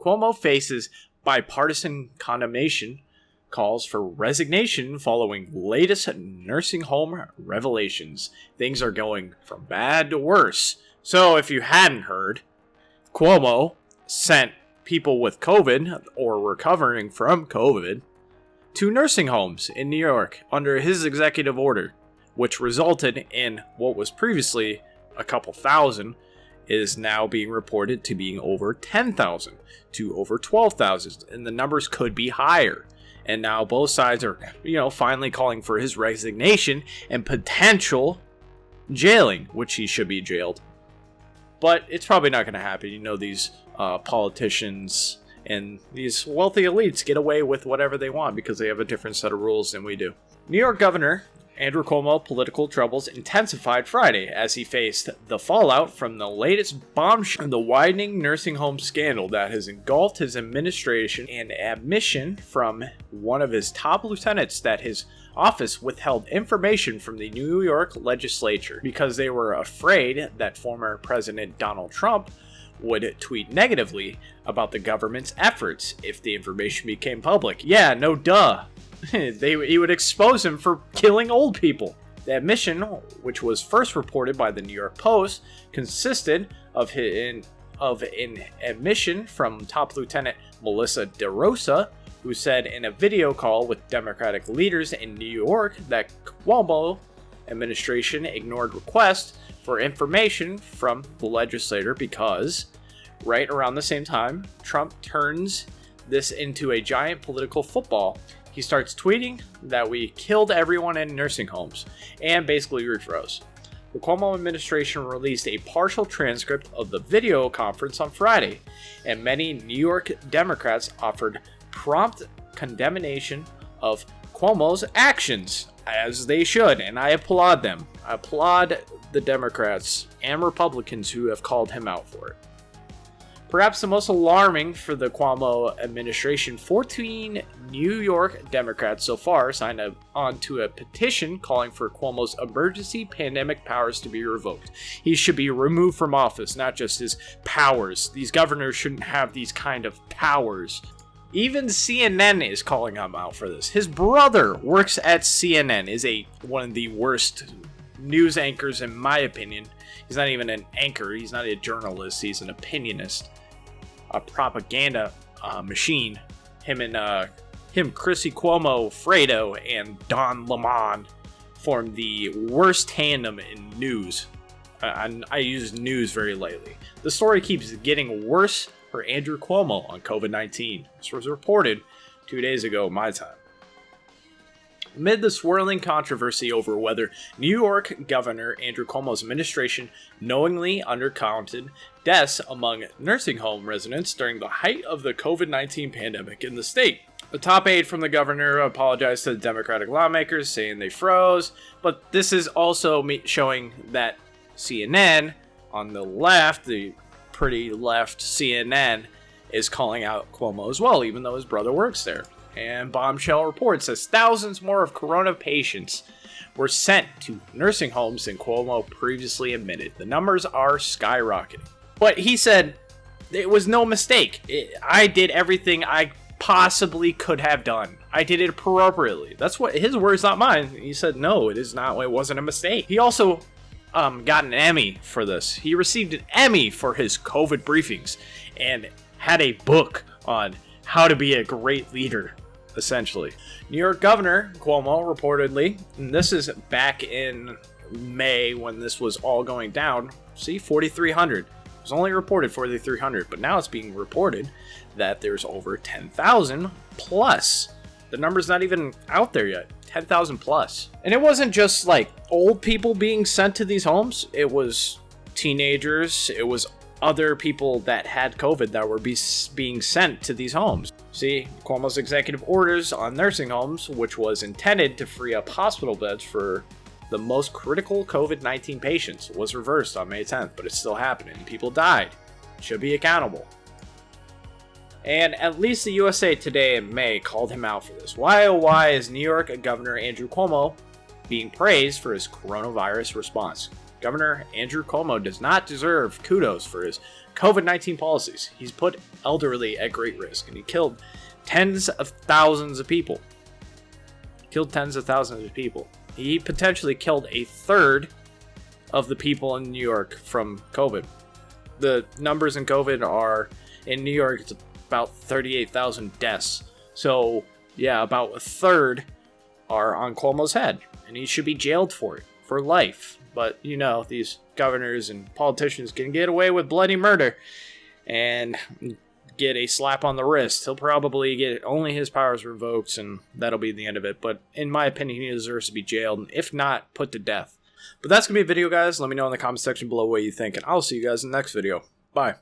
Cuomo faces bipartisan condemnation, calls for resignation following latest nursing home revelations. Things are going from bad to worse. So if you hadn't heard, Cuomo sent people with COVID or recovering from COVID to nursing homes in New York under his executive order, which resulted in what was previously a couple thousand is now being reported to being over 10,000 to over 12,000, and the numbers could be higher. And now both sides are, finally calling for his resignation and potential jailing, which he should be jailed. But it's probably not going to happen. These politicians and these wealthy elites get away with whatever they want because they have a different set of rules than we do. New York Governor Andrew Cuomo political troubles intensified Friday as he faced the fallout from the latest bombshell, the widening nursing home scandal that has engulfed his administration, and admission from one of his top lieutenants that his office withheld information from the New York legislature because they were afraid that former President Donald Trump would tweet negatively about the government's efforts if the information became public. Yeah, no duh. He would expose him for killing old people. The admission, which was first reported by the New York Post, consisted of an admission from top Lieutenant Melissa DeRosa, who said in a video call with Democratic leaders in New York that Cuomo administration ignored requests for information from the legislator because, right around the same time, Trump turns this into a giant political football. He starts tweeting that we killed everyone in nursing homes and basically refroze. The Cuomo administration released a partial transcript of the video conference on Friday, and many New York Democrats offered prompt condemnation of Cuomo's actions, as they should, and I applaud them. I applaud the Democrats and Republicans who have called him out for it. Perhaps the most alarming for the Cuomo administration, 14 New York Democrats so far signed on to a petition calling for Cuomo's emergency pandemic powers to be revoked. He should be removed from office, not just his powers. These governors shouldn't have these kind of powers. Even CNN is calling him out for this. His brother works at CNN, is one of the worst news anchors in my opinion. He's not even an anchor. He's not a journalist. He's an opinionist, a propaganda machine. Chrissy Cuomo, Fredo, and Don Lemon formed the worst tandem in news. I use news very lightly. The story keeps getting worse for Andrew Cuomo on COVID-19. This was reported 2 days ago, my time. Amid the swirling controversy over whether New York Governor Andrew Cuomo's administration knowingly undercounted deaths among nursing home residents during the height of the COVID-19 pandemic in the state. The top aide from the governor apologized to the Democratic lawmakers, saying they froze, but this is also showing that CNN on the left, the pretty left CNN, is calling out Cuomo as well, even though his brother works there. And bombshell report says thousands more of corona patients were sent to nursing homes than Cuomo previously admitted. The numbers are skyrocketing. But he said it was no mistake. I did everything I possibly could have done. I did it appropriately. That's what his words, not mine. He said no, it is not. It wasn't a mistake. He also got an Emmy for this. He received an Emmy for his COVID briefings and had a book on how to be a great leader, essentially. New York Governor Cuomo reportedly, and this is back in May when this was all going down, 4,300. It was only reported 4,300, but now it's being reported that there's over 10,000 plus. The number's not even out there yet. 10,000 plus. And it wasn't just like old people being sent to these homes. It was teenagers. It was other people that had COVID that were being sent to these homes. See, Cuomo's executive orders on nursing homes, which was intended to free up hospital beds for the most critical COVID-19 patients, was reversed on May 10th, but it's still happening. People died. Should be accountable. And at least the USA Today in May called him out for this. Why, oh why is New York Governor Andrew Cuomo being praised for his coronavirus response? Governor Andrew Cuomo does not deserve kudos for his COVID-19 policies. He's put elderly at great risk, and he killed tens of thousands of people. He potentially killed a third of the people in New York from COVID. The numbers in COVID are, in New York, it's about 38,000 deaths. So, yeah, about a third are on Cuomo's head, and he should be jailed for it, for life. But, you know, these governors and politicians can get away with bloody murder and get a slap on the wrist. He'll probably get only his powers revoked, and that'll be the end of it. But in my opinion, he deserves to be jailed, and if not, put to death. But that's going to be a video, guys. Let me know in the comment section below what you think, and I'll see you guys in the next video. Bye.